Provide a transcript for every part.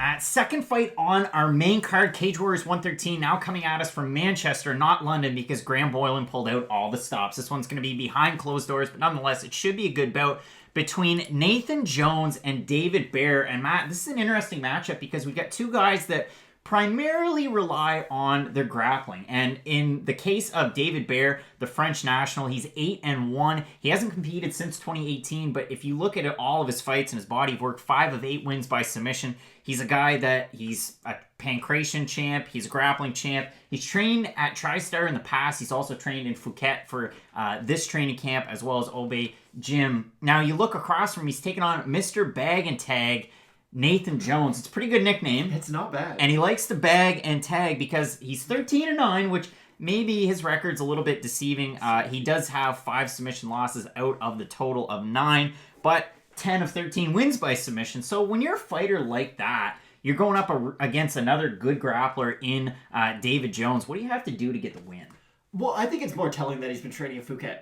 Matt. Second fight on our main card, Cage Warriors 113, now coming at us from Manchester, not London, because Graham Boylan pulled out all the stops. This one's going to be behind closed doors, but nonetheless, it should be a good bout between Nathan Jones and David Baer. And Matt, this is an interesting matchup because we got two guys that primarily rely on their grappling. And in the case of David Baer, the French national, he's 8-1. He hasn't competed since 2018, but if you look at all of his fights and his body of work, 5 of 8 wins by submission. He's a guy that he's a pancration champ. He's a grappling champ. He's trained at TriStar in the past. He's also trained in Phuket for this training camp, as well as Obey Gym. Now, you look across from him, he's taking on Mr. Bag and Tag, Nathan Jones. It's a pretty good nickname. It's not bad. And he likes to bag and tag because he's 13-9, which maybe his record's a little bit deceiving. He does have 5 submission losses out of the total of 9, but 10 of 13 wins by submission. So when you're a fighter like that, you're going up against another good grappler in David Jones. What do you have to do to get the win? Well, I think it's more telling that he's been training in Phuket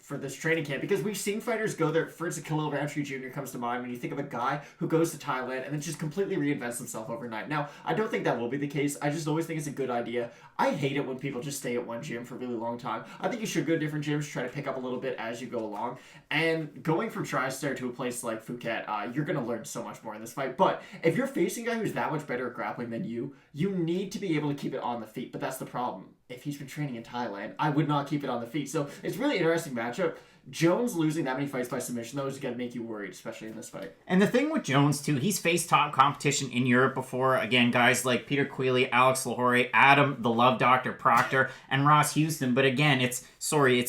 for this training camp, because we've seen fighters go there. For instance, Khalil Roundtree Jr. comes to mind when you think of a guy who goes to Thailand and then just completely reinvents himself overnight. Now, I don't think that will be the case. I just always think it's a good idea. I hate it when people just stay at one gym for a really long time. I think you should go to different gyms, try to pick up a little bit as you go along. And going from TriStar to a place like Phuket, you're going to learn so much more in this fight. But if you're facing a guy who's that much better at grappling than you need to be able to keep it on the feet. But that's the problem. If he's been training in Thailand, I would not keep it on the feet. So it's really interesting matchup. Jones losing that many fights by submission, though, is going to make you worried, especially in this fight. And the thing with Jones, too, he's faced top competition in Europe before. Again, guys like Peter Queally, Alex Lahore, Adam, the Love Doctor Proctor, and Ross Houston. But again, it's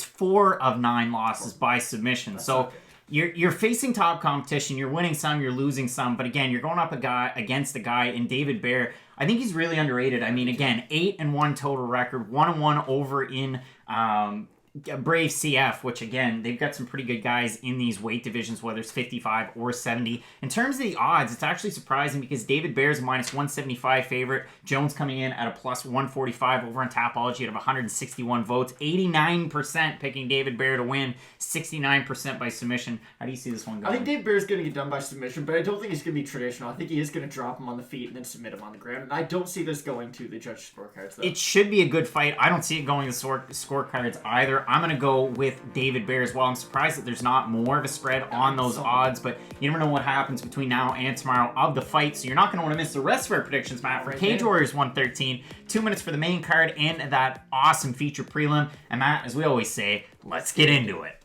4 of 9 losses by submission. That's so you're facing top competition. You're winning some, you're losing some. But again, you're going up against a guy in David Baer. I think he's really underrated. I mean, again, 8-1 total record, 1-1 over in Brave CF, which again, they've got some pretty good guys in these weight divisions, whether it's 55 or 70. In terms of the odds, it's actually surprising because David Baer's a -175 favorite. Jones coming in at a +145 over on Tapology out of 161 votes. 89% picking David Baer to win, 69% by submission. How do you see this one going? I think David Baer's going to get done by submission, but I don't think he's going to be traditional. I think he is going to drop him on the feet and then submit him on the ground. And I don't see this going to the judge scorecards, though. It should be a good fight. I don't see it going to scorecards either. I'm going to go with David Baer as well. I'm surprised that there's not more of a spread on those odds, but you never know what happens between now and tomorrow of the fight, so you're not going to want to miss the rest of our predictions, Matt, for Cage Warriors 113. 2 minutes for the main card and that awesome feature prelim. And Matt, as we always say, let's get into it.